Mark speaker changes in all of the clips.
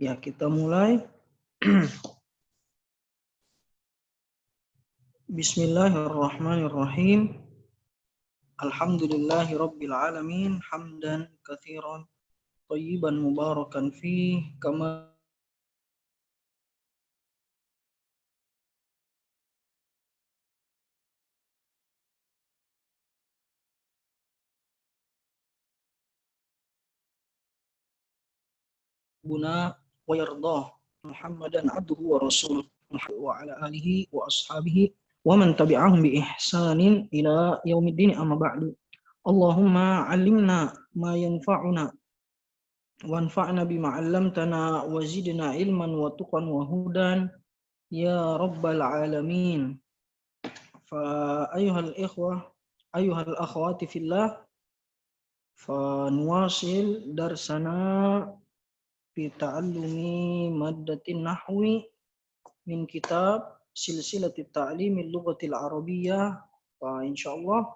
Speaker 1: Ya, kita mulai. Bismillahirrahmanirrahim. Alhamdulillahi rabbil alamin. Hamdan katsiran thayyiban mubarakan fih kama buna wa yardah. Muhammadan abduhu wa rasuluh wa ala alihi wa ashabihi wa man tabi'ahum bi ihsanin ila yaumiddin, amma ba'du. Allahumma 'allimna ma yanfa'una wanfa'na bima 'allamtana wa zidna ilman wa tuqan wa hudan ya rabbal alamin. Fa ayyuhal ikhwah, ayyuhal akhwati fillah, fa nuwasil darsana fi ta'allumi maddatin nahwi min kitab silsilatit ta'limil lughatil arabiyyah. Fa insyaallah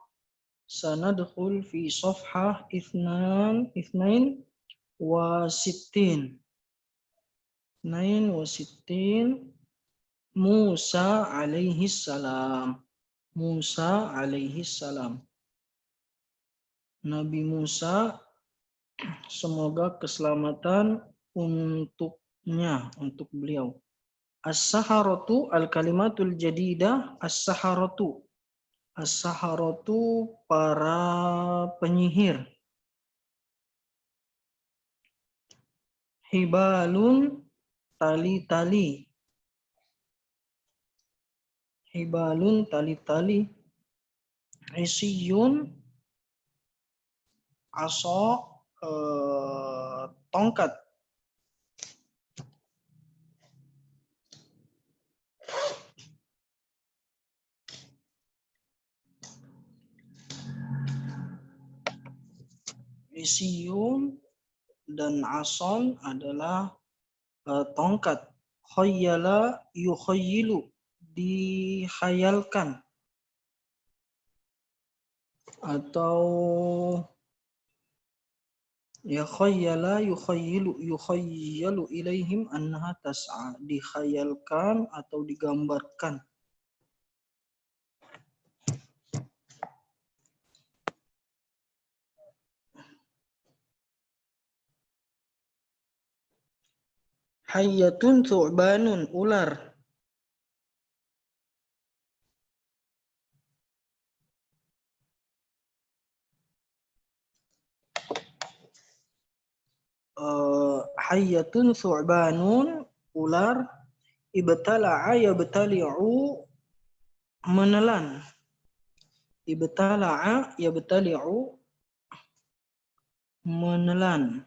Speaker 1: sanadkhul fi safhah ithnain wa sittin Musa alaihi salam. Musa alaihi salam. Nabi Musa, semoga keselamatan untuknya, untuk beliau. As-saharatu al-kalimatul jadidah. As-saharatu para penyihir. Hibalun tali-tali. Hibalun tali-tali. Isiyun aso, tongkat. Isiyun dan ason adalah tongkat. Khayyala yukhayyilu, dikhayalkan. Atau ya khayyala yukhayyalu ilaihim annaha tas'a, dikhayalkan atau digambarkan. Hayyatun thu'banun, ular. Hayyatun thu'banun, ular. Ibtala'a yabtali'u, menelan. Ibtala'a yabtali'u, menelan.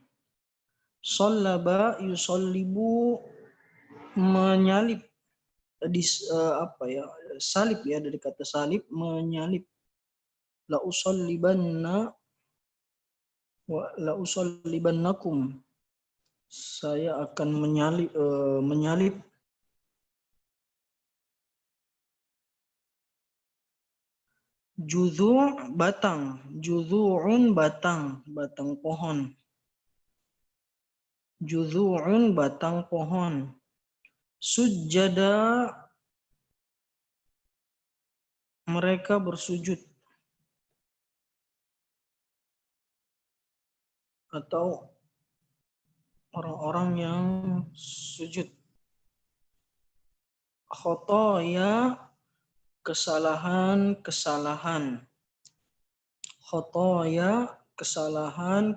Speaker 1: Shallaba yusallibu, menyalip. Salib ya, dari kata salib, menyalip. La usallibannakum, saya akan menyalip. Judhu', batang. Judhu'un, batang pohon. Judhu'un, batang pohon. Sujjada, mereka bersujud. Atau orang-orang yang sujud. Khotoya, kesalahan. Khotoya, kesalahan.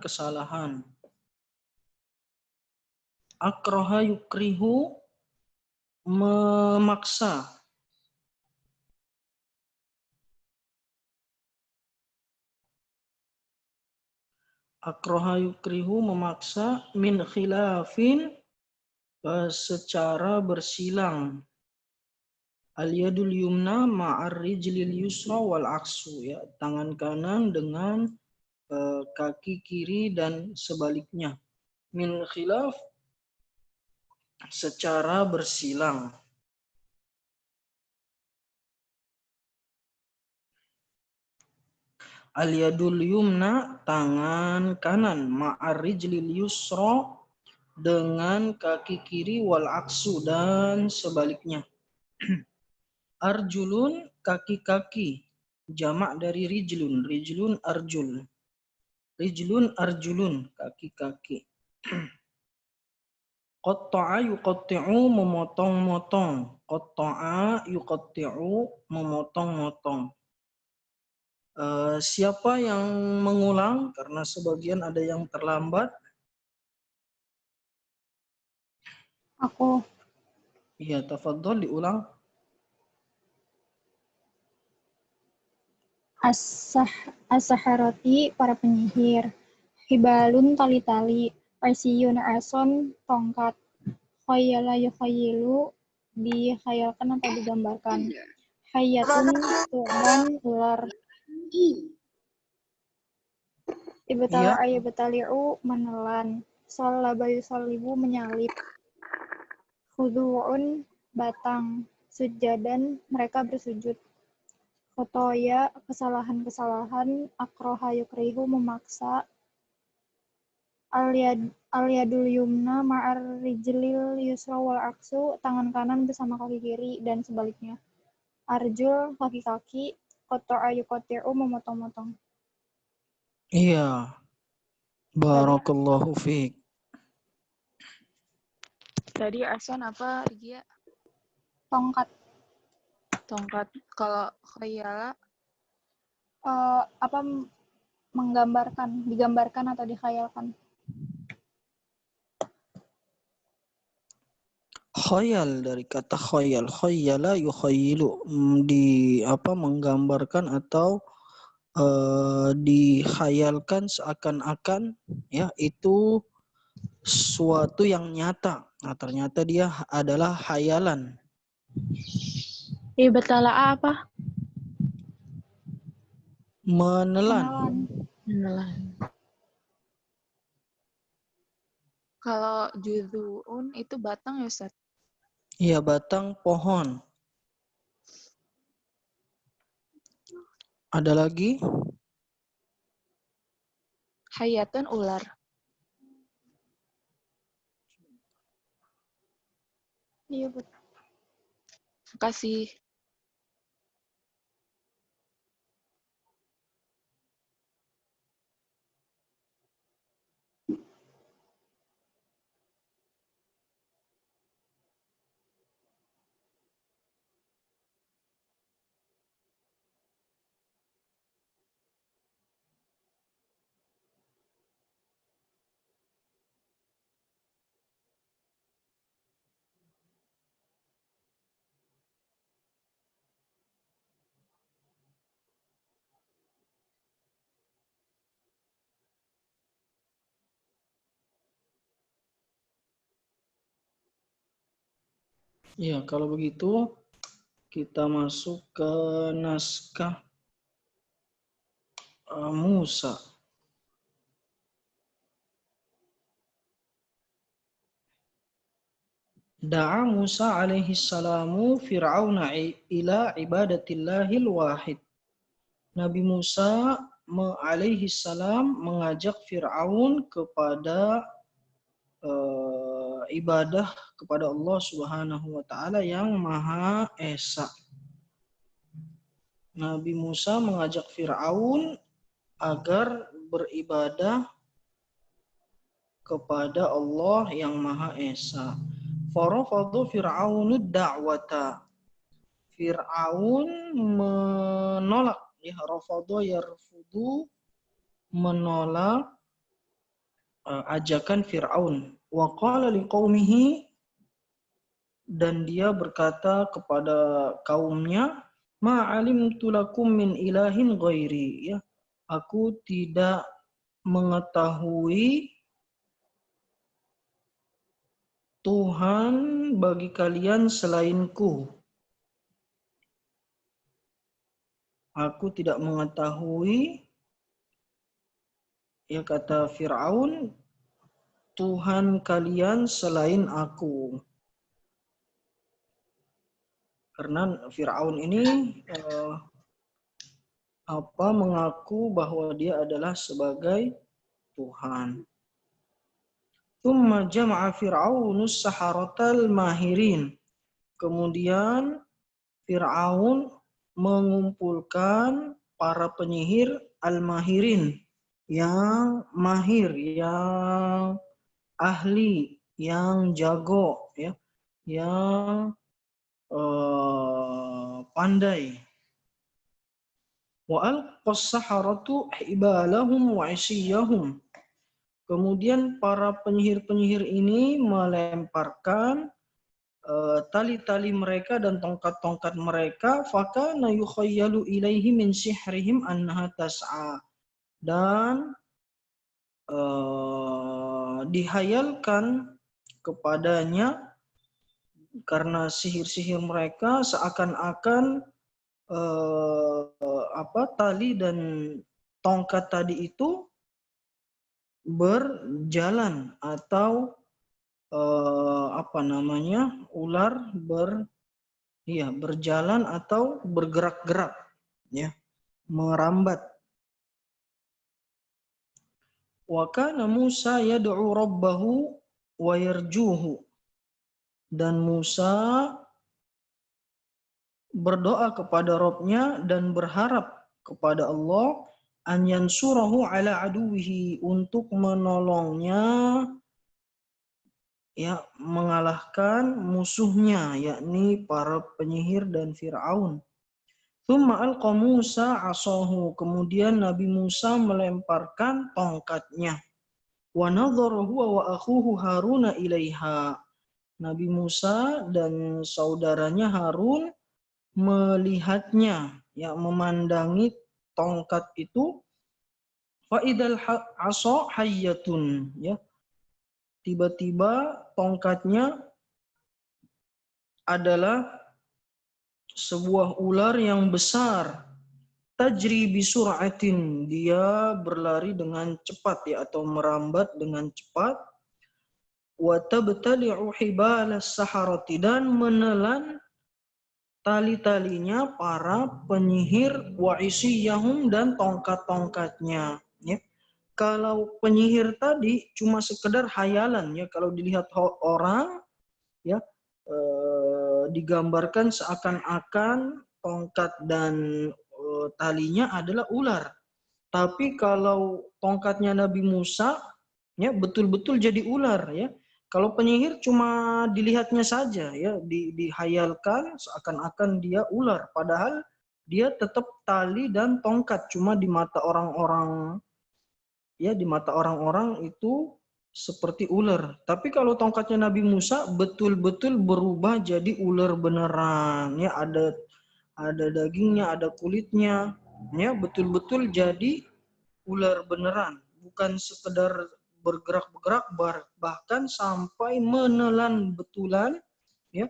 Speaker 1: Akraha yukrihu, memaksa. Akraha yukrihu, memaksa. Min khilafin, secara bersilang. Al-yadul yumna ma'ar rijlil yusra wal aksu, ya, tangan kanan dengan kaki kiri dan sebaliknya. Min khilaf, secara bersilang. Al-yadul yumna, tangan kanan. Ma'ar rijlil yusra, dengan kaki kiri wal aksu dan sebaliknya. Arjulun kaki-kaki, jamak dari rijlun, rijlun arjul. Rijlun arjulun kaki-kaki. Qatta'a yuqatti'u memotong-motong. Qatta'a yuqatti'u memotong-motong. Siapa yang mengulang? Karena sebagian ada yang terlambat.
Speaker 2: Aku.
Speaker 1: Iya, tafadhol diulang.
Speaker 2: As-saharati, para penyihir. Hibalun, tali-tali. Asyun, ason, tongkat. Khayala yukhayyilu, dikhayalkan atau digambarkan. Hayatun, tu'ban, ular.
Speaker 1: Iya.
Speaker 2: Ibtala'a yubtali'u, menelan. Sallaba yusallibu, menyalip. Khudu'un, batang. Sujadan, mereka bersujud. Khotoya, kesalahan-kesalahan. Akroha yukrihu, memaksa. Al-yadul yumna ma'ar rijlil yusra wal aksu, tangan kanan bersama kaki kiri dan sebaliknya. Arjul, kaki-kaki. Qoto'a yuqotti'u, memotong-motong.
Speaker 1: Iya. Barakallahu fiik.
Speaker 3: Tadi ason apa, Gia?
Speaker 2: Tongkat.
Speaker 3: Tongkat. Kalau khayala?
Speaker 2: Menggambarkan, digambarkan atau dikhayalkan.
Speaker 1: Khayal, dari kata khayal. Khayala yukhayyilu, menggambarkan atau dikhayalkan seakan-akan ya itu suatu yang nyata. Nah, ternyata dia adalah khayalan.
Speaker 3: Ibtala'a apa?
Speaker 1: Menelan.
Speaker 3: Menelan. Kalau judhu'un itu batang ya, Ustaz?
Speaker 1: Iya, batang pohon. Ada lagi?
Speaker 3: Hayatun, ular.
Speaker 2: Iya, betul.
Speaker 3: Kasih.
Speaker 1: Ya, kalau begitu kita masuk ke naskah Musa. Da'a Musa alaihi salamu Fir'auna ila ibadatillahil wahid. Nabi Musa alaihi salam mengajak Fir'aun kepada ibadah kepada Allah Subhanahu wa taala yang Maha Esa. Nabi Musa mengajak Fir'aun agar beribadah kepada Allah yang Maha Esa. Farafadhu Fir'aunud da'wata. Fir'aun menolak, ya, rafadha yarfudu, menolak ajakan Fir'aun. Wa qala liqaumihi, dan dia berkata kepada kaumnya, ma'alimtu lakum min ilahin ghairi, ya, aku tidak mengetahui Tuhan bagi kalian selainku. Aku tidak mengetahui, ya, kata Fir'aun, Tuhan kalian selain aku. Karena Fir'aun ini mengaku bahwa dia adalah sebagai Tuhan. Tsumma jama'a Fir'aunus saharatal mahirin. Kemudian Fir'aun mengumpulkan para penyihir al-mahirin yang mahir, yang ahli, yang jago, ya, yang pandai. Wa alqas saharatu hibalahum wa isiyahum. Kemudian para penyihir-penyihir ini melemparkan tali-tali mereka dan tongkat-tongkat mereka, fakana yukhayyalu ilaihi min sihrihim annaha tas'a. Dan dihayalkan kepadanya karena sihir-sihir mereka seakan-akan tali dan tongkat tadi itu berjalan atau ular berjalan atau bergerak-gerak, ya, merambat. Wa kana Musa yad'u rabbahu wa yarjuhu. Dan Musa berdoa kepada Rabb-nya dan berharap kepada Allah an yansurahu ala aduwihi, untuk menolongnya, ya, mengalahkan musuhnya, yakni para penyihir dan Fir'aun. Tsumma alqa Musa asahu, kemudian Nabi Musa melemparkan tongkatnya. Wa nadhara huwa wa akhuhu Haruna ilaiha. Nabi Musa dan saudaranya Harun melihatnya, ya, memandangi tongkat itu. Fa idal asa hayyatun, ya. Tiba-tiba tongkatnya adalah sebuah ular yang besar. Tajri bisur'atin, dia berlari dengan cepat, ya, atau merambat dengan cepat. Wa tabtali'u hibalas saharati, dan menelan tali-talinya para penyihir, wa isiyahum, dan tongkat-tongkatnya, ya. Kalau penyihir tadi cuma sekedar hayalan, ya, kalau dilihat orang, ya, digambarkan seakan-akan tongkat dan talinya adalah ular. Tapi kalau tongkatnya Nabi Musa, ya, betul-betul jadi ular, ya. Kalau penyihir cuma dilihatnya saja, ya, dihayalkan seakan-akan dia ular, padahal dia tetap tali dan tongkat, cuma di mata orang-orang, ya, di mata orang-orang itu seperti ular. Tapi kalau tongkatnya Nabi Musa betul-betul berubah jadi ular beneran, ya, ada dagingnya, ada kulitnya, ya, betul-betul jadi ular beneran, bukan sekedar bergerak-gerak, bahkan sampai menelan betulan, ya,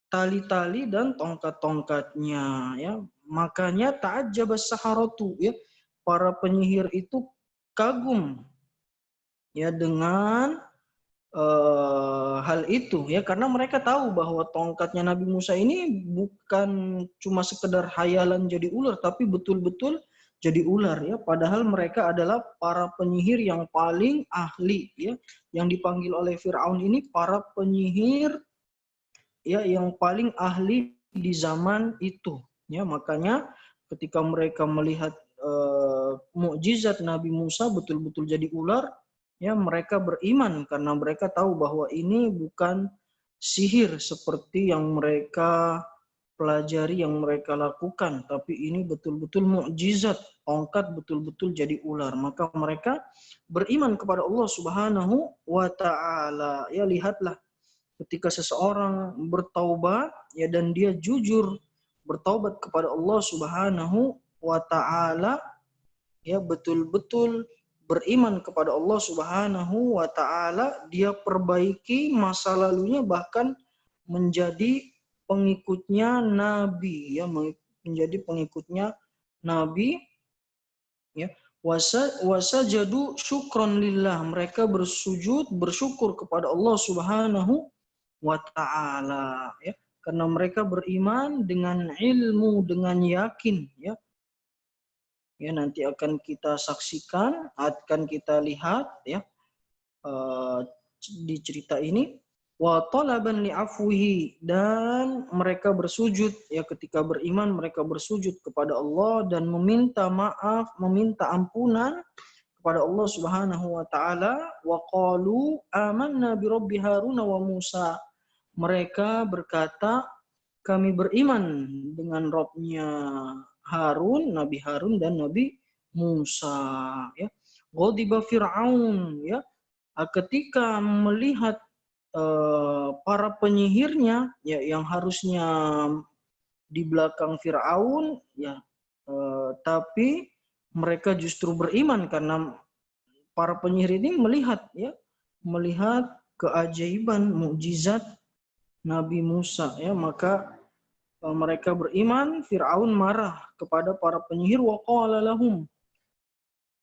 Speaker 1: tali-tali dan tongkat-tongkatnya, ya. Makanya ta'ajjabas saharatu, ya, para penyihir itu kagum, ya, dengan hal itu, ya, karena mereka tahu bahwa tongkatnya Nabi Musa ini bukan cuma sekedar hayalan jadi ular, tapi betul-betul jadi ular, ya. Padahal mereka adalah para penyihir yang paling ahli, ya, yang dipanggil oleh Fir'aun ini para penyihir, ya, yang paling ahli di zaman itu, ya. Makanya ketika mereka melihat mukjizat Nabi Musa betul-betul jadi ular, ya, mereka beriman karena mereka tahu bahwa ini bukan sihir seperti yang mereka pelajari, yang mereka lakukan, tapi ini betul-betul mukjizat, tongkat betul-betul jadi ular. Maka mereka beriman kepada Allah Subhanahu wa taala. Ya, lihatlah ketika seseorang bertaubat, ya, dan dia jujur bertaubat kepada Allah Subhanahu wa taala, ya, betul-betul beriman kepada Allah Subhanahu wa taala, dia perbaiki masa lalunya, bahkan menjadi pengikutnya Nabi, ya, menjadi pengikutnya Nabi, ya. Wasajadu syukron lillah, mereka bersujud bersyukur kepada Allah Subhanahu wa ta'ala, ya, karena mereka beriman dengan ilmu, dengan yakin, ya. Ya, nanti akan kita saksikan, akan kita lihat, ya, uh, di cerita ini, wa talaban li'afwihi, dan mereka bersujud ya, ketika beriman mereka bersujud kepada Allah dan meminta maaf, meminta ampunan kepada Allah Subhanahu wa taala. Wa qalu amanna bi rabbi Harun wa Musa. Mereka berkata, kami beriman dengan Rabb-nya Harun, Nabi Harun dan Nabi Musa ya. Ghadiba Fir'aun ya, ketika melihat para penyihirnya ya, yang harusnya di belakang Fir'aun ya, tapi mereka justru beriman karena para penyihir ini melihat ya, melihat keajaiban mukjizat Nabi Musa ya, maka mereka beriman. Fir'aun marah kepada para penyihir, wa qala lahum,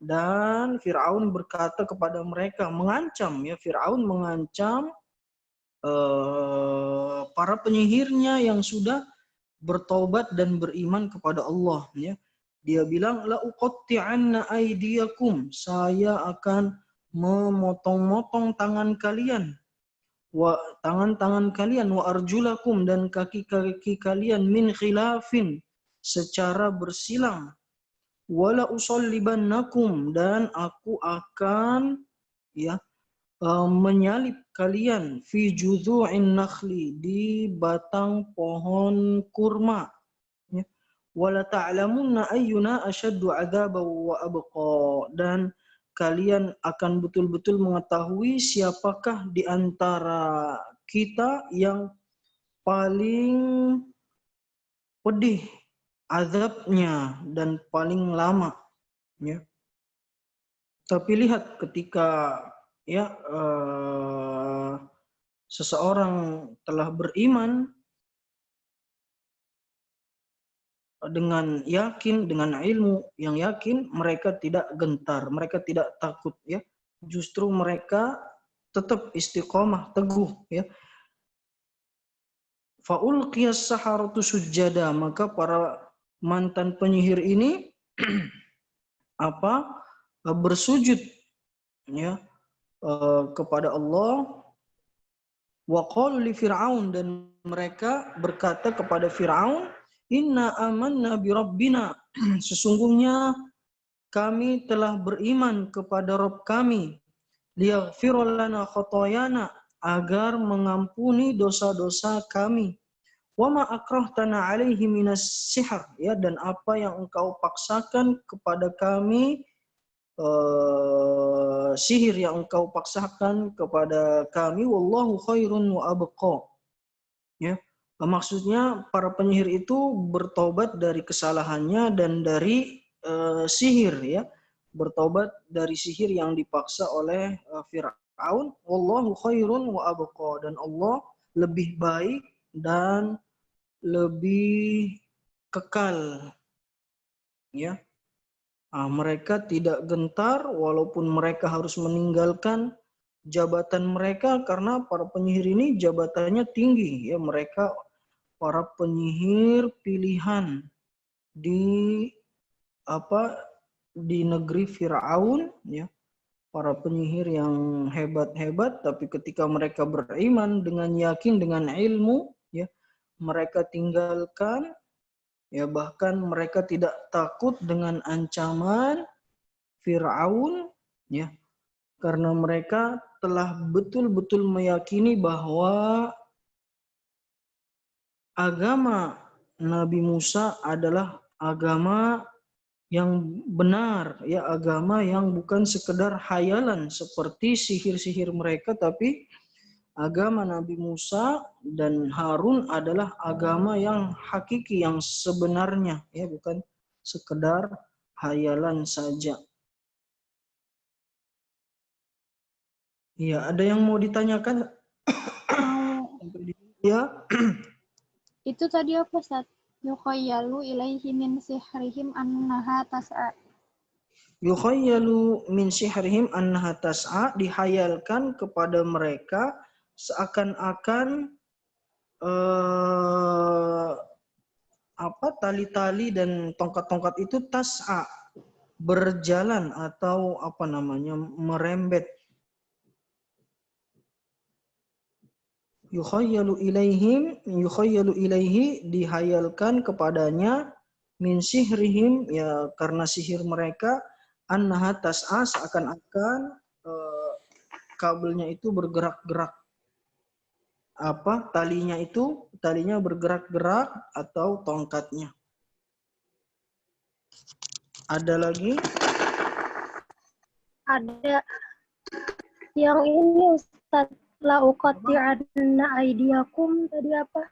Speaker 1: dan Fir'aun berkata kepada mereka, mengancam ya, Fir'aun mengancam para penyihirnya yang sudah bertobat dan beriman kepada Allah ya. Dia bilang, la uqatti'anna aydiyakum, saya akan memotong-motong tangan kalian, tangan-tangan kalian, wa arjulakum, dan kaki-kaki kalian, min khilafin, secara bersilang, wala usallibannakum, dan aku akan ya menyalib kalian, fi judhu'in nakhli, di batang pohon kurma ya. Wala ta'lamunna ayyuna asyaddu 'adzaban wa abqa, dan kalian akan betul-betul mengetahui siapakah di antara kita yang paling pedih azabnya dan paling lama ya. Tapi lihat ketika ya seseorang telah beriman dengan yakin, dengan ilmu yang yakin, mereka tidak gentar, mereka tidak takut ya. Justru mereka tetap istiqomah, teguh ya. Faulqiyas saharatu sujjada, maka para mantan penyihir ini bersujud ya kepada Allah. Wa qalu li Fir'aun, dan mereka berkata kepada Fir'aun, inna amanna bi rabbina, sesungguhnya kami telah beriman kepada Rabb kami, liyaghfir lana khotoyana, agar mengampuni dosa-dosa kami, wa ma akrahtana alaihi minas sihr ya, dan apa yang engkau paksakan kepada kami, sihir yang engkau paksakan kepada kami, wallahu khairun wa abqa ya. Maksudnya para penyihir itu bertobat dari kesalahannya dan dari sihir ya, bertobat dari sihir yang dipaksa oleh Fir'aun. Wallahu khairun wa abqa, dan Allah lebih baik dan lebih kekal ya. Mereka tidak gentar walaupun mereka harus meninggalkan jabatan mereka, karena para penyihir ini jabatannya tinggi ya, mereka para penyihir pilihan di di negeri Firaun ya, para penyihir yang hebat-hebat, tapi ketika mereka beriman dengan yakin, dengan ilmu ya, mereka tinggalkan ya, bahkan mereka tidak takut dengan ancaman Firaun ya, karena mereka telah betul-betul meyakini bahwa agama Nabi Musa adalah agama yang benar ya, agama yang bukan sekedar hayalan seperti sihir-sihir mereka, tapi agama Nabi Musa dan Harun adalah agama yang hakiki, yang sebenarnya ya, bukan sekedar hayalan saja. Iya, ada yang mau ditanyakan? Ya.
Speaker 2: Itu tadi apa, Ustaz? Yukhayyalu ilaihi min sihrihim annaha tas'a.
Speaker 1: Yukhayyalu min sihrihim annaha tas'a, dihayalkan kepada mereka seakan-akan tali-tali dan tongkat-tongkat itu tas'a, berjalan atau merembet yukhayyalu ilaihi dihayalkan kepadanya min sihrihim ya karena sihir mereka annaha tas'a seakan-akan kabelnya itu bergerak-gerak talinya bergerak-gerak atau tongkatnya. Ada lagi?
Speaker 4: Ada yang ini Ustaz, la uqati'anna aydiyakum tadi apa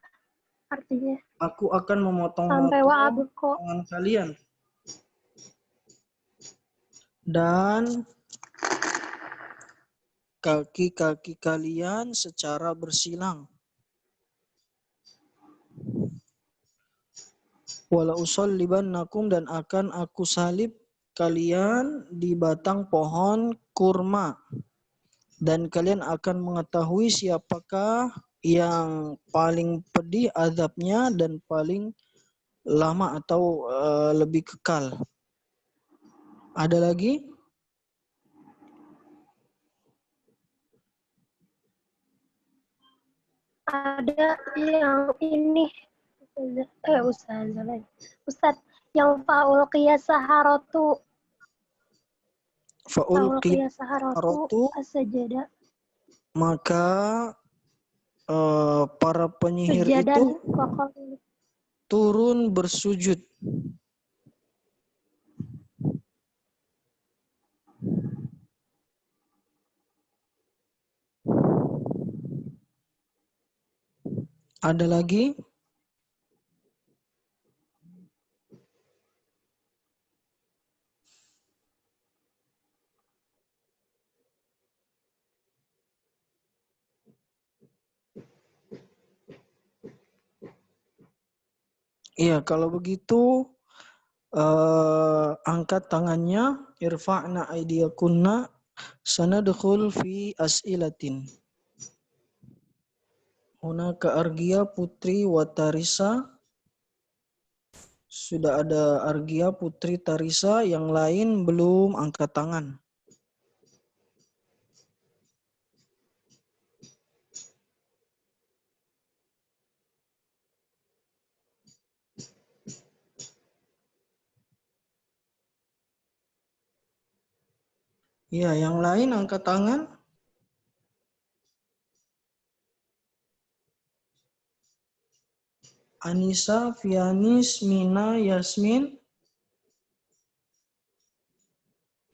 Speaker 4: artinya?
Speaker 1: Aku akan memotong
Speaker 4: Sampai wa'abko.
Speaker 1: tangan kalian dan kaki-kaki kalian secara bersilang. Wala usallibannakum dan akan aku salib kalian di batang pohon kurma. Dan kalian akan mengetahui siapakah yang paling pedih azabnya dan paling lama atau lebih kekal. Ada lagi?
Speaker 4: Ada yang ini Ustaz yang faul qiyas saharatu as-sajada.
Speaker 1: Maka para penyihir
Speaker 4: Sujadan,
Speaker 1: itu turun bersujud. Ada lagi? Iya, kalau begitu angkat tangannya, irfa'na aydiyakunna, sanadkhul fi as'ilatin. Hunaka Argia Putri Watarisa. Sudah ada Argia Putri Tarisa, yang lain belum angkat tangan. Ya, yang lain angkat tangan. Anissa, Fianis, Mina, Yasmin.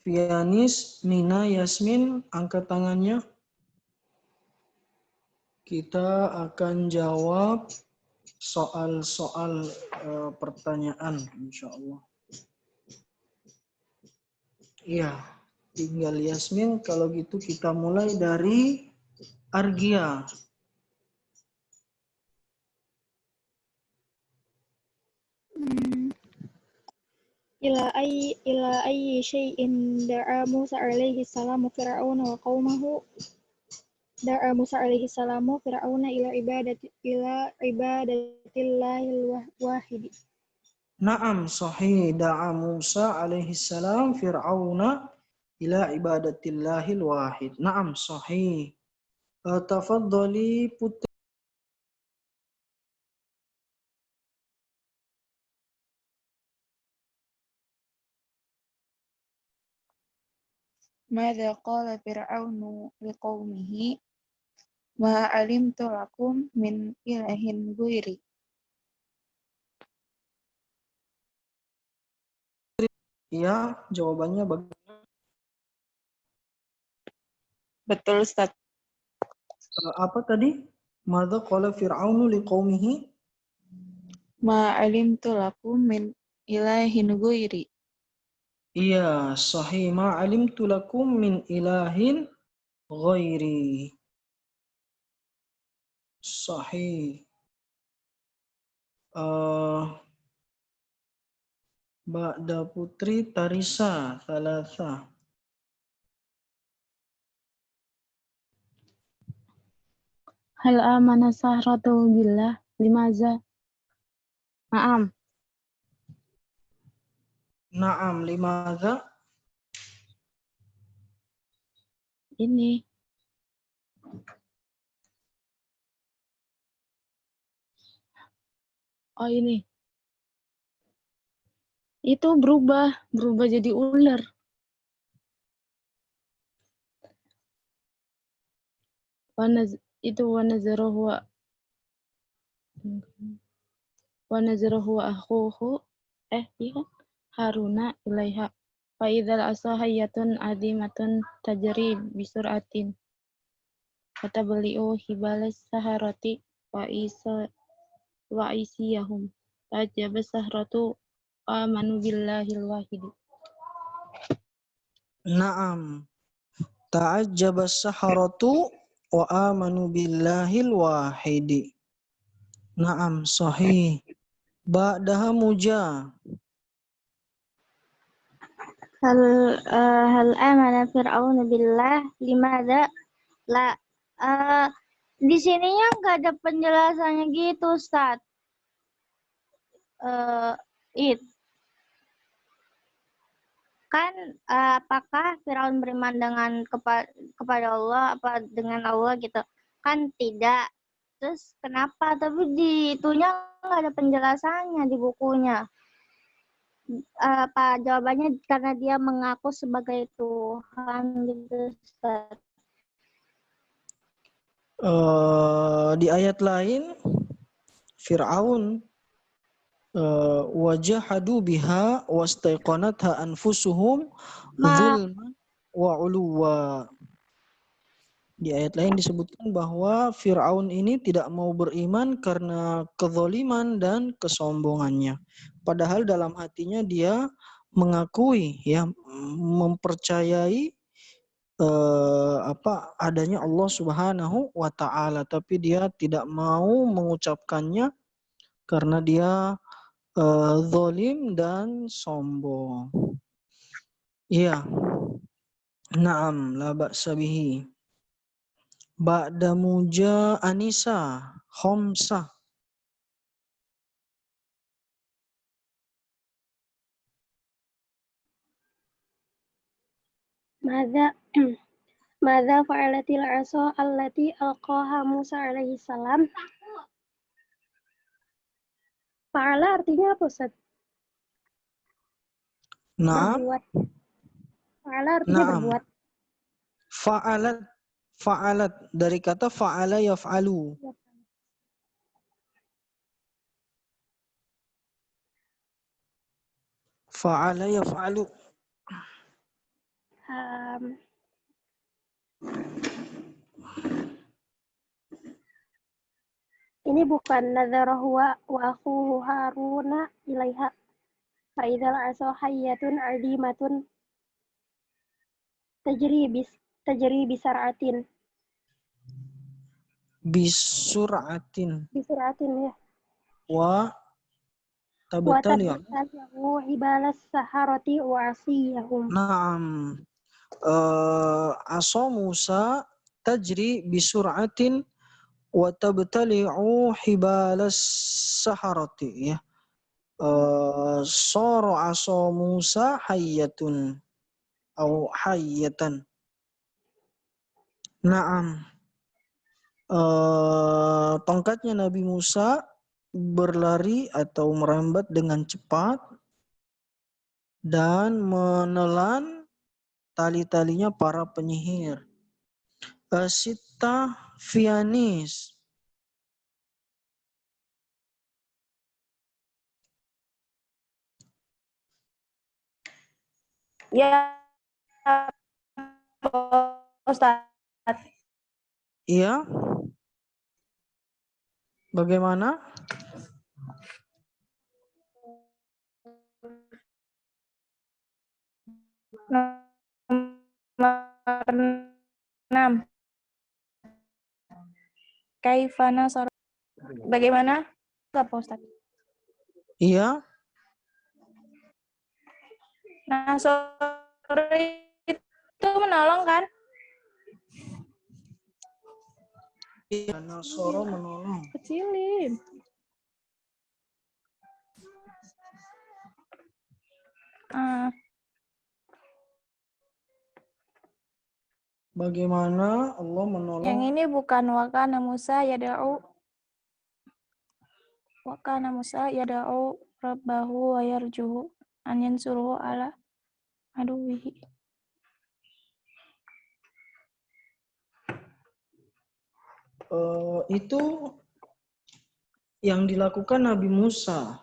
Speaker 1: Fianis, Mina, Yasmin, angkat tangannya. Kita akan jawab soal-soal pertanyaan, insya Allah. Iya, tinggal Yasmin. Kalau gitu kita mulai dari Argia.
Speaker 2: Ila ayyi syai'in da'a Musa alaihi salamu fir'auna wa qaumahu. Da'a Musa alaihi salamu fir'auna ila ibadatillahil wahidi.
Speaker 1: Naam, sahih. Da'a Musa alaihi salam fir'auna ila ibadatillahil wahid. Naam, sahih. Tafaddali Putri.
Speaker 3: Madza qala fir'aunu liqaumihi ma alimtu lakum min ilahin ghairi.
Speaker 1: Ya, jawabannya bagaimana?
Speaker 3: Betul, Ustaz.
Speaker 1: Apa tadi? Madza qala fir'aunu liqaumihi?
Speaker 3: Ma alimtu lakum min ilahin ghairi.
Speaker 1: Iya, sahih. Ma alimtu lakum min ilahin ghairi. Sahih. Ba'da Putri Tarisa, Thalatha.
Speaker 5: Hal amana sahratu billah limaza? Naam.
Speaker 1: Naam, limadza?
Speaker 5: Ini Oh ini. Itu berubah jadi ular. Itu wanazarahu akhuhu iya Haruna ilaiha fa idzal asahayatun azimatun tajri bisur'atin fatabali'u hibalas saharati wa isiyahum tajabas sahratu amanu billahil wahidi.
Speaker 1: Naam. Ta'ajjabas saharatu wa amanu billahil wahidi. Naam, sahih. Ba'daha muja.
Speaker 4: hal amana fir'aun billah limada la di sininya nggak ada penjelasannya gitu, Ustaz. Kan apakah Firaun beriman dengan kepada Allah apa dengan Allah gitu? Kan tidak. Terus kenapa? Tapi di itunya nggak ada penjelasannya di bukunya. Apa jawabannya karena dia mengaku sebagai Tuhan gitu, Ustaz.
Speaker 1: Di ayat lain Fir'aun wajahadu biha wastaiqanatha anfusuhum dzulman wa uluwa. Di ayat lain disebutkan bahwa Fir'aun ini tidak mau beriman karena kezaliman dan kesombongannya. Padahal dalam hatinya dia mengakui, ya, mempercayai adanya Allah Subhanahu wa taala, tapi dia tidak mau mengucapkannya karena dia zalim dan sombong. Iya. Naam, la ba'sa bihi. Ba'da muja Anisa Khamsah.
Speaker 4: Madza fa'alatil 'asa allati alqaha Musa alaihi salam? Fa'ala artinya apa, Ustaz?
Speaker 1: Naam.
Speaker 4: Berbuat. Fa'ala artinya
Speaker 1: Naam.
Speaker 4: berbuat.
Speaker 1: Fa'alat dari kata fa'ala yaf'alu. Fa'ala yaf'alu.
Speaker 4: Ini bukan nadzarahu wa akhuhu Haruna ilaiha. Fa idzal 'asa hayyatun 'adimatun tajri bisar'atin.
Speaker 1: Bisur'atin.
Speaker 4: Bisar'atin ya.
Speaker 1: Wa
Speaker 4: Wa
Speaker 1: tabtali'u.
Speaker 4: tabtali'u hibalas saharati wa asiyahum.
Speaker 1: Naam. Asa Musa tajri bisur'atin wa tabtali'u hibalas saharati, ya. Soro asa Musa hayyatun atau hayyatan. Naam. Tongkatnya Nabi Musa berlari atau merambat dengan cepat dan menelan tali-talinya para penyihir. Sita Fianis.
Speaker 4: Ya, Ustaz.
Speaker 1: Iya. Bagaimana?
Speaker 4: Nomor 6. Kaifana sor. Bagaimana? Apa, Ustaz?
Speaker 1: Iya.
Speaker 4: Nah, sore itu menolong kan?
Speaker 1: Iya, Nasoro menolong.
Speaker 4: Kecilin.
Speaker 1: Bagaimana Allah menolong?
Speaker 4: Yang ini bukan wakana Musa yada'u.
Speaker 2: Wa kana Musa yada'u rabbahu wa yarjuhu an yansuruhu ala aduwihi.
Speaker 1: Itu yang dilakukan Nabi Musa.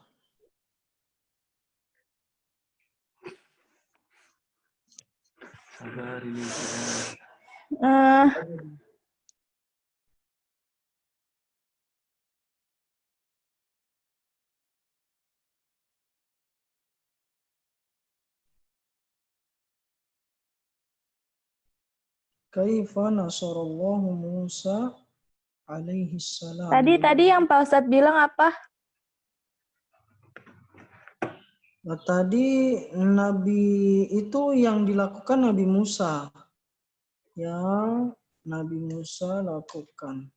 Speaker 1: Kaifa nasarallahu Musa alaihi salam.
Speaker 2: Tadi yang Pak Ustadz bilang apa?
Speaker 1: Nah, tadi Nabi itu yang dilakukan Nabi Musa. Yang Nabi Musa lakukan.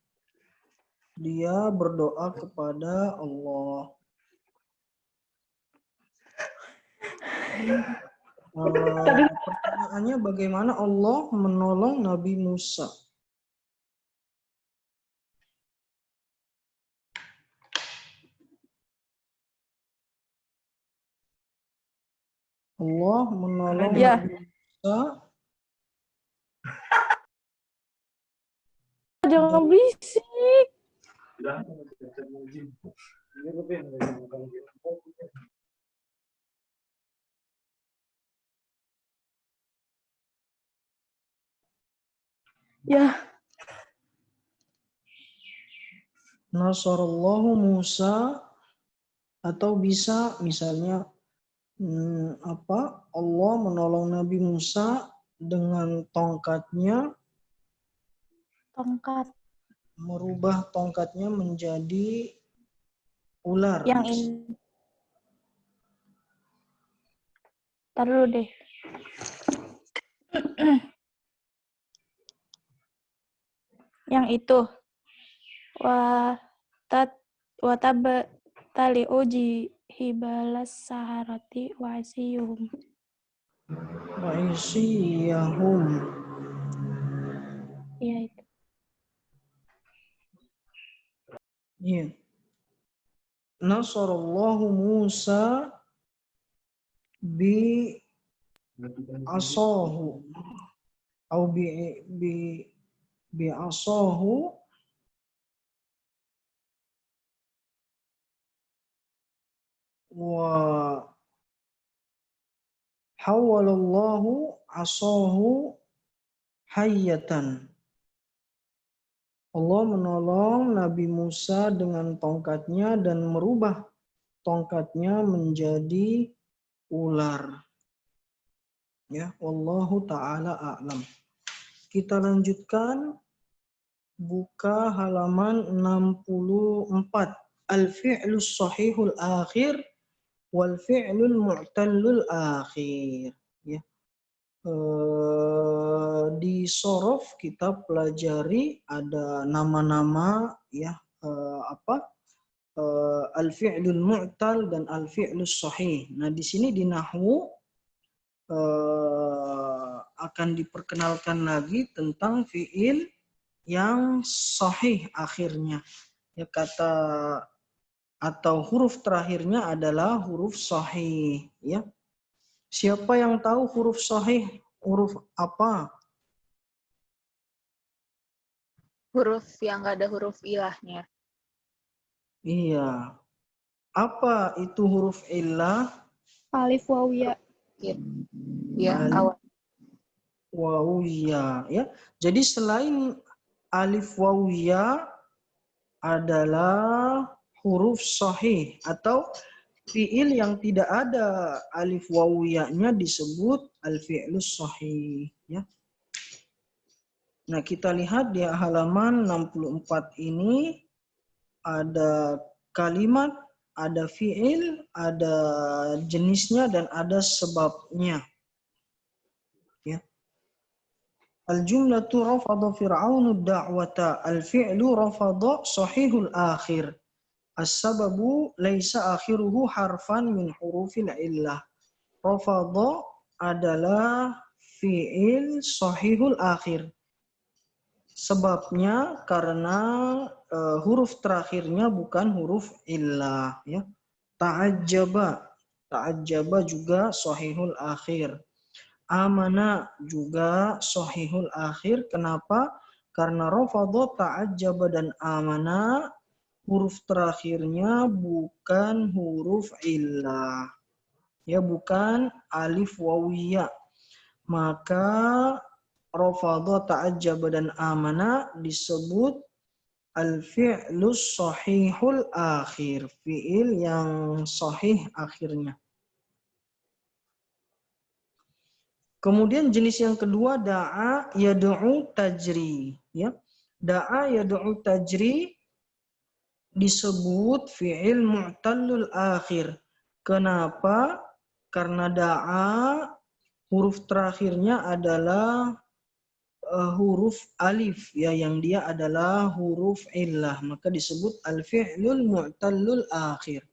Speaker 1: Dia berdoa kepada Allah. Pertanyaannya bagaimana Allah menolong Nabi Musa? Allah menolong Nabi Musa.
Speaker 2: Jangan berisik. Ya.
Speaker 1: Nasarallahu Musa, atau bisa misalnya Allah menolong Nabi Musa dengan tongkatnya, merubah tongkatnya menjadi ular.
Speaker 2: Yang ini. Ntar dulu deh. Yang itu. Tali uji hibalas saharati wa asiyuhum.
Speaker 1: Wa'isiyahum.
Speaker 2: Iya itu.
Speaker 1: Iya. Nasarallahu Musa bi asahu atau bi asahu wa hawalallahu asahu hayyatan. Allah menolong Nabi Musa dengan tongkatnya dan merubah tongkatnya menjadi ular. Ya, wallahu ta'ala a'lam. Kita lanjutkan, buka halaman 64. Al-fi'lus sahihul akhir wal fi'lul mu'tallul akhir. Ya. Di sorof kita pelajari ada nama-nama ya al-fi'lul mu'tal dan al-fi'lus sahih. Nah, di sini di nahwu akan diperkenalkan lagi tentang fi'il yang sahih akhirnya. Ya, kata atau huruf terakhirnya adalah huruf sahih, ya. Siapa yang tahu huruf sahih huruf apa?
Speaker 3: Huruf yang nggak ada huruf ilahnya.
Speaker 1: Iya. Apa itu huruf ilah?
Speaker 2: Alif waw ya.
Speaker 3: Ya, awal.
Speaker 1: Waw ya, ya. Jadi selain alif waw ya adalah huruf sahih atau fiil yang tidak ada alif waw ya-nya disebut al-fi'lus sahih, ya. Nah, kita lihat di halaman 64 ini ada kalimat, ada fiil, ada jenisnya dan ada sebabnya. Ya. Al-jumlatu rafadha fir'aunu da'wata, al-fi'lu rafadha sahihul akhir. As-sababu laisa akhiruhu harfan min hurufil illah. Rafadha adalah fi'il sahihul akhir. Sebabnya karena huruf terakhirnya bukan huruf illah, ya. Ta'ajjaba juga sahihul akhir. Amana juga sahihul akhir. Kenapa? Karena rafadha, ta'ajjaba dan amana huruf terakhirnya bukan huruf illah. Ya, bukan alif wawiyah. Maka rafadha, ta'ajjaba dan amana disebut al-fi'lus sahihul akhir. Fi'il yang sahih akhirnya. Kemudian jenis yang kedua da'a yad'u tajri, ya. Da'a yad'u tajri disebut fi'il mu'tallul akhir. Kenapa? Karena da'a huruf terakhirnya adalah huruf alif, ya, yang dia adalah huruf illah, maka disebut al-fi'lul mu'tallul akhir.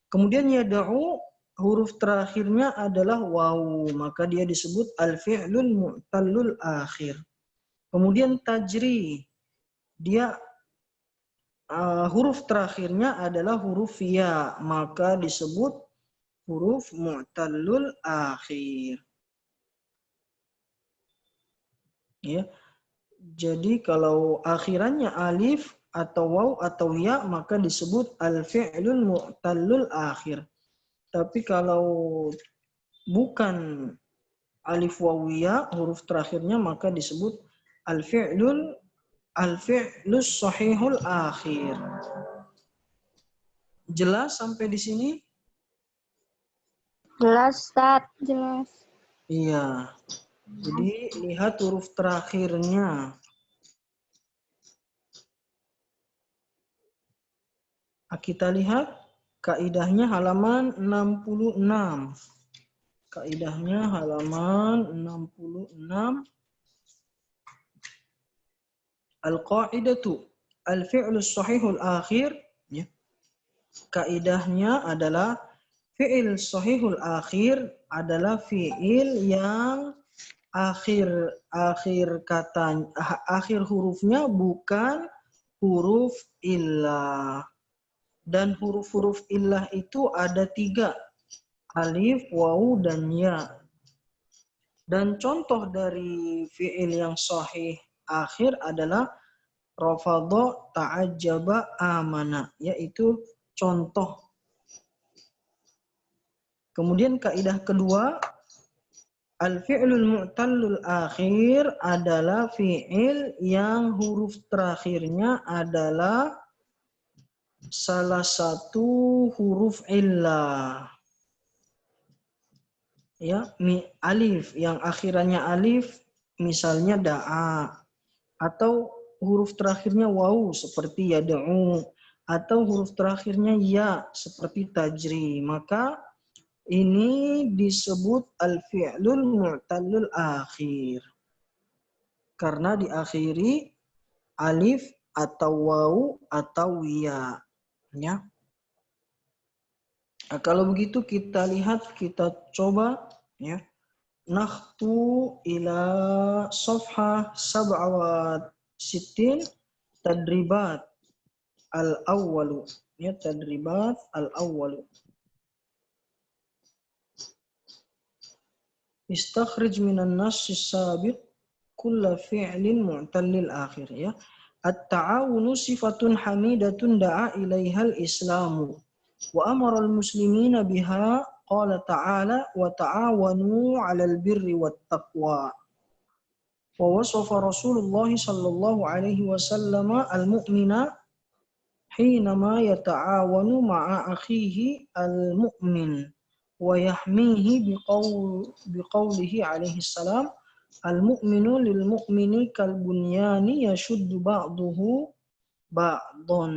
Speaker 1: Kemudian yad'u huruf terakhirnya adalah wawu, maka dia disebut al-fi'lul mu'tallul akhir. Kemudian tajri, dia huruf terakhirnya adalah huruf ya, maka disebut huruf mu'tallul akhir. Ya. Jadi kalau akhirannya alif atau waw atau ya, maka disebut al-fi'lul mu'tallul akhir. Tapi kalau bukan alif waw ya, huruf terakhirnya, maka disebut al-fi'lus sahihul akhir. Jelas sampai di sini?
Speaker 4: Jelas, Ustaz.
Speaker 2: Jelas.
Speaker 1: Iya. Jadi lihat huruf terakhirnya. Kita lihat kaidahnya halaman 66. Kaidahnya halaman 66. Al-qa'idatu al-fi'lus sahihul akhir, ya. Kaidahnya adalah fi'il sahihul akhir adalah fi'il yang akhir hurufnya bukan huruf illah. Dan huruf-huruf illah itu ada 3. Alif, waw, dan ya. Dan contoh dari fi'il yang sahih akhir adalah rafadha, ta'ajjaba, amana. Yaitu contoh. Kemudian kaidah kedua, al-fi'lul mu'tallul akhir adalah fi'il yang huruf terakhirnya adalah salah satu huruf illah. Ya, alif yang akhirannya alif, misalnya da'a, atau huruf terakhirnya waw seperti yad'u, atau huruf terakhirnya ya seperti tajri, maka ini disebut al-fi'lul mu'tallul akhir. Karena diakhiri alif atau waw atau ya. Ya. Nah, kalau begitu kita lihat, kita coba, ya. Nakhtu ila safhah 67 tadribat al-awwalu. Ya, tadribat al-awwalu. Istakhrij minan nass as-sabiq kulla fi'lin mu'tallil akhir, ya. At-ta'awunu sifatun hamidatun da'a ilaihal islamu wa amara al-muslimina biha, qala ta'ala wa ta'awanu 'alal birri wat taqwa. Wa wasafa Rasulullah sallallahu alaihi wasallam al-mu'mina hinama yata'awanu ma'a akhihi al-mu'min wa yahmihi biqaulihi alaihi salam al-mu'minu lil mu'mini kal bunyani yashuddu ba'duhu ba'dhan.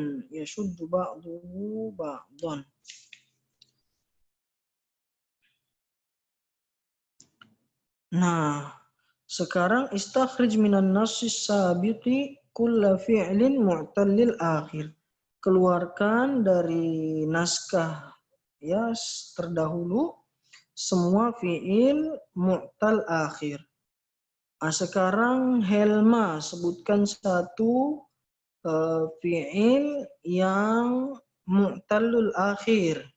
Speaker 1: Nah, sekarang istakhrij minan nassis sabiqi kulla fi'lin mu'tallil akhir. Keluarkan dari naskah, ya, terdahulu semua fi'il mu'tal akhir. Sekarang Helma, sebutkan satu fi'il yang mu'tallul akhir.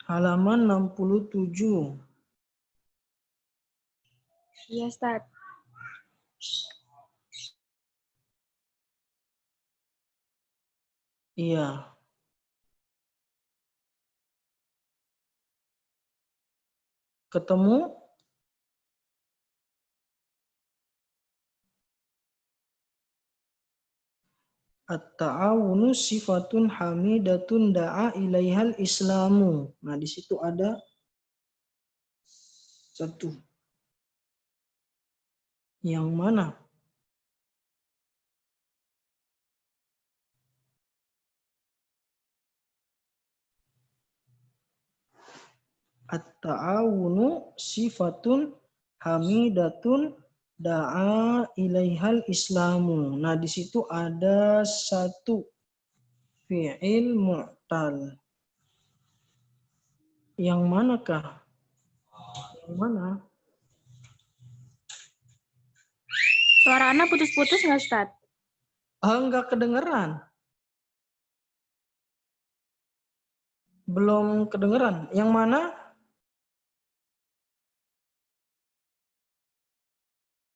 Speaker 1: Halaman 67.
Speaker 2: Iya, Ustaz.
Speaker 1: Iya. Ketemu? At-ta'awunu sifatun hamidatun da'a ilaihal islamu. Nah, di situ ada satu. Yang mana? At-ta'awunu sifatun hamidatun da'a ilaihal islamu. Nah, di situ ada satu fi'il mu'tal. Yang manakah? Yang mana?
Speaker 2: Suara Ana putus-putus nggak, Ustaz?
Speaker 1: Enggak kedengeran. Belum kedengeran. Yang mana?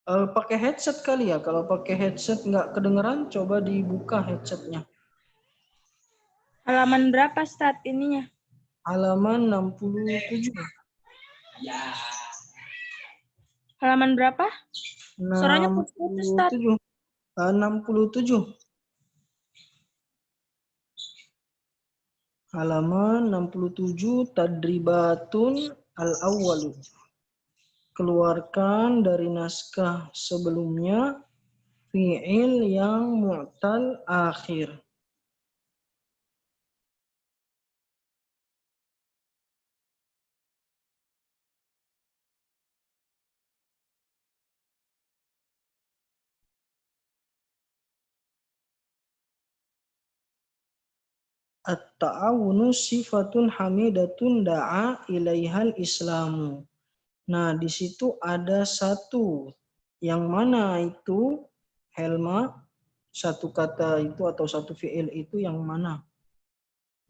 Speaker 1: Pakai headset kali ya. Kalau pakai headset nggak kedengeran, coba dibuka headsetnya.
Speaker 2: Halaman berapa, Ustaz, ininya?
Speaker 1: Halaman 67.
Speaker 2: Halaman berapa? Suaranya putus-putus, Ustaz.
Speaker 1: 67. Halaman 67, tadribatun al-awwalu. Keluarkan dari naskah sebelumnya fi'il yang mu'tal akhir. At-ta'awunu sifatun hamidatun da'a ilaihal islamu. Nah, di situ ada satu. Yang mana itu, Helma? Satu kata itu atau satu fi'il itu yang mana?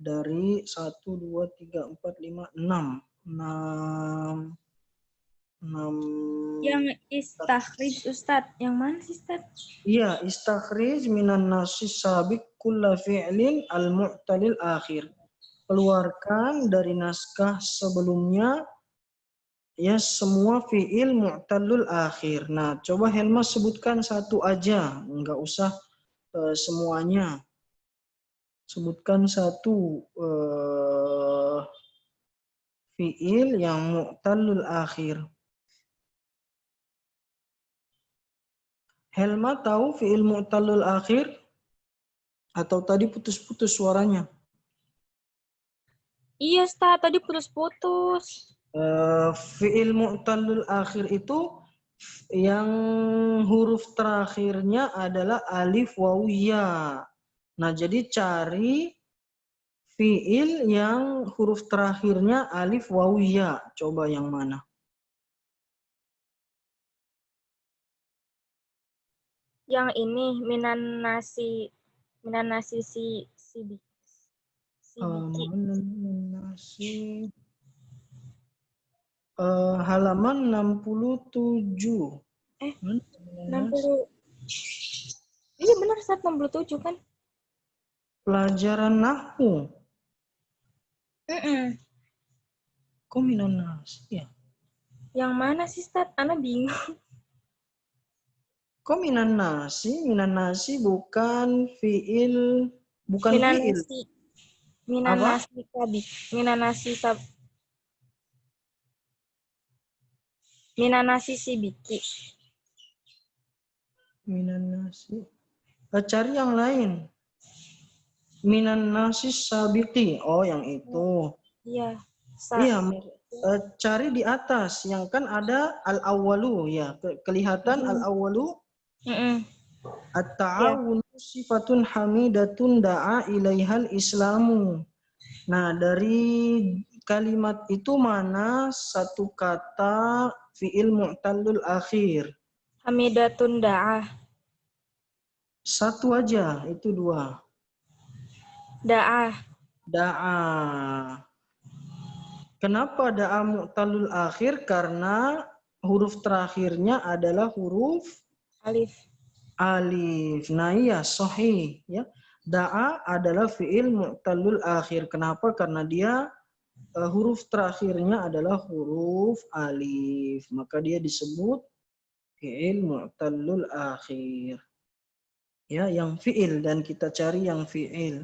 Speaker 1: Dari 1, 2, 3, 4, 5, 6. 6.
Speaker 2: Yang istakhrij, Ustaz. Yang mana sih, Ustaz?
Speaker 1: Iya, istakhrij minan nasis sabiq kulla fi'lin al-mu'talil akhir. Keluarkan dari naskah sebelumnya ya semua fi'il mu'talul akhir. Nah, coba Helma sebutkan satu aja, enggak usah semuanya. Sebutkan satu fi'il yang mu'talul akhir. Helma tahu fi'il mu'talul akhir? Atau tadi putus-putus suaranya?
Speaker 2: Iya, Ustaz. Tadi putus-putus.
Speaker 1: Fi'il mu'talul akhir itu yang huruf terakhirnya adalah alif waw ya. Nah, jadi cari fi'il yang huruf terakhirnya alif waw ya. Coba yang mana?
Speaker 2: Yang ini minan nasi si biki.
Speaker 1: Nasi. Halaman 67.
Speaker 2: 60. Iya benar, Ustaz, 67 kan?
Speaker 1: Pelajaran nahwu.
Speaker 2: Mm-mm.
Speaker 1: Kok minan nasi ya?
Speaker 2: Yang mana sih, Ustaz? Ana bingung.
Speaker 1: Kok minan nasi? Minan nasi bukan fi'il, bukan fi'il.
Speaker 2: Minan
Speaker 1: Apa?
Speaker 2: nasi sabi. Minan nasi sab. Minan nasi si biki.
Speaker 1: Minan nasi. Cari yang lain. Minan nasi sabiqi. Oh, yang itu.
Speaker 2: Iya.
Speaker 1: Iya, cari di atas. Yang kan ada al-awwalu ya. Kelihatan al-awwalu. At-ta'awun sifatun hamidatun da'a ilaihal islamu. Nah, dari kalimat itu mana satu kata fi'il mu'tallul akhir?
Speaker 2: Hamidatun da'ah.
Speaker 1: Satu aja, itu dua.
Speaker 2: Da'ah.
Speaker 1: Da'a. Kenapa da'a mu'tallul akhir? Karena huruf terakhirnya adalah huruf
Speaker 2: Alif.
Speaker 1: alif. Nah iya, sahih. Ya. Da'a adalah fi'il mu'tallul akhir. Kenapa? Karena dia huruf terakhirnya adalah huruf alif. Maka dia disebut fi'il mu'tallul akhir. Ya, yang fi'il, dan kita cari yang fi'il.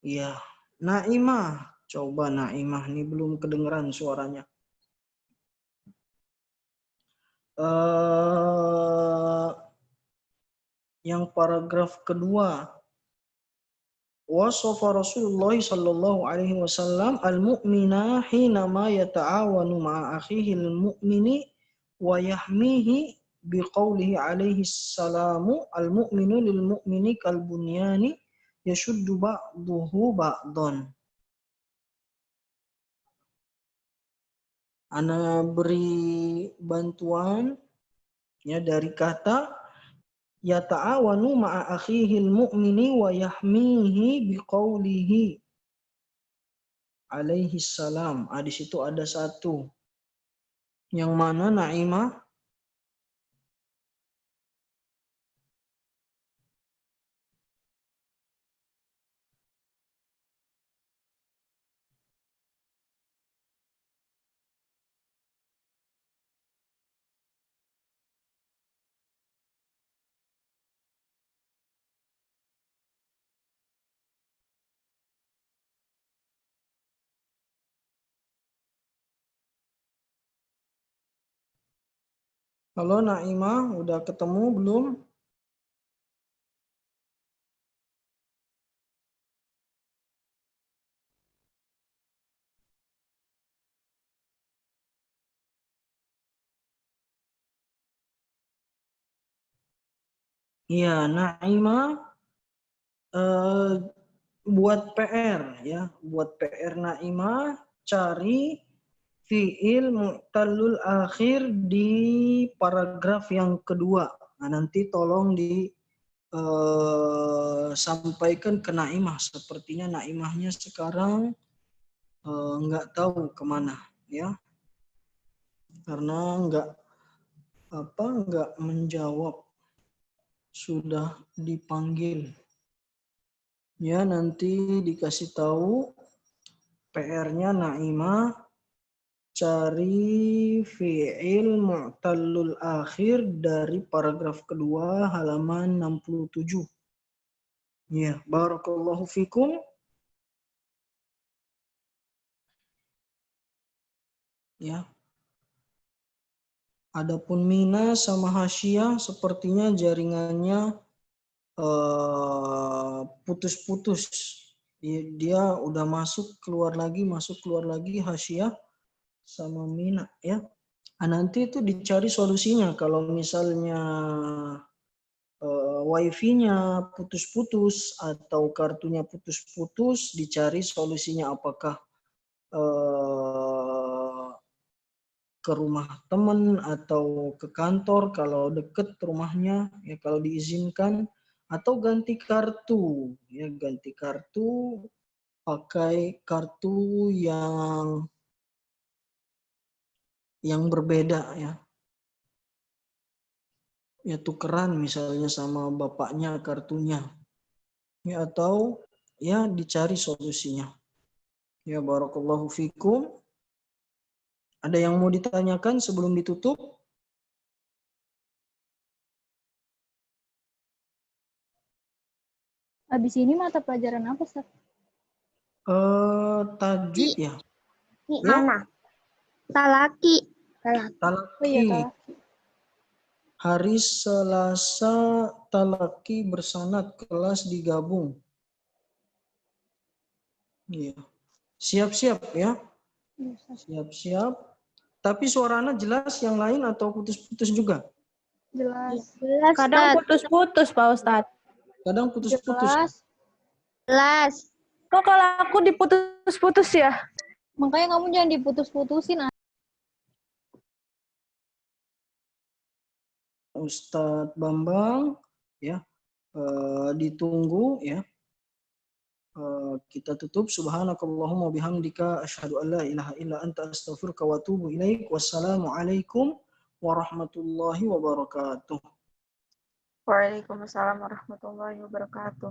Speaker 1: Ya, Naimah. Coba Naimah, ini belum kedengeran suaranya. Yang paragraf kedua. Wasafa Rasulullah sallallahu alaihi wasallam al-mu'mina hina ma yata'awanu ma'a akhihi al-mu'mini wa yahmihi biqaulihi alaihi salamu al-mu'minu lil mu'mini kal bunyani yashuddu ba'duhu ba'dan. Ana beri bantuan ya dari kata yata'awanu ma'a akhihil mu'mini wa yahmihi biqaulihi alaihi salam. Di situ ada satu. Yang mana Naimah? Halo Naimah, udah ketemu belum? Iya, Naimah buat PR ya, buat PR Naimah cari fi'il mu'tallul akhir di paragraf yang kedua. Nah, nanti tolong sampaikan ke Naimah. Sepertinya Naimahnya sekarang nggak tahu kemana ya, karena nggak menjawab. Sudah dipanggil. Ya, nanti dikasih tahu PR-nya Naimah cari fi'il mu'tallul akhir dari paragraf kedua halaman 67. Ya, barakallahu fikum. Ya. Adapun Mina sama Hasyiah sepertinya jaringannya putus-putus. Dia udah masuk keluar lagi Hasyiah sama Mina ya. Nanti itu dicari solusinya kalau misalnya wifi-nya putus-putus atau kartunya putus-putus, dicari solusinya apakah ke rumah teman atau ke kantor kalau deket rumahnya ya, kalau diizinkan, atau ganti kartu ya, ganti kartu pakai kartu yang berbeda ya. Ya tukeran misalnya sama bapaknya kartunya. Ya, atau ya dicari solusinya. Ya, barakallahu fikum. Ada yang mau ditanyakan sebelum ditutup?
Speaker 2: Habis ini mata pelajaran apa, Ustaz?
Speaker 1: Tajwid ya?
Speaker 4: Ini mana? Talaki.
Speaker 1: Talaki.
Speaker 2: Oh iya, talaki.
Speaker 1: Hari Selasa talaki bersanad, kelas digabung. Iya. Siap-siap ya. Siap-siap. Tapi suaranya jelas yang lain atau putus-putus juga?
Speaker 2: Jelas.
Speaker 4: Jelas,
Speaker 5: Kadang
Speaker 4: Ustaz.
Speaker 5: putus-putus, Pak Ustadz.
Speaker 1: Kadang putus-putus.
Speaker 4: Jelas.
Speaker 5: Kok kalau aku diputus-putus ya?
Speaker 2: Makanya kamu jangan diputus-putusin.
Speaker 1: Ustadz Bambang, ya, ditunggu ya. Kita tutup. Subhanakallahumma bihamdika asyhadu an la ilaha illa anta astaghfiruka wa atubu ilaik. Wassalamualaikum warahmatullahi wabarakatuh.
Speaker 3: Waalaikumsalam warahmatullahi wabarakatuh.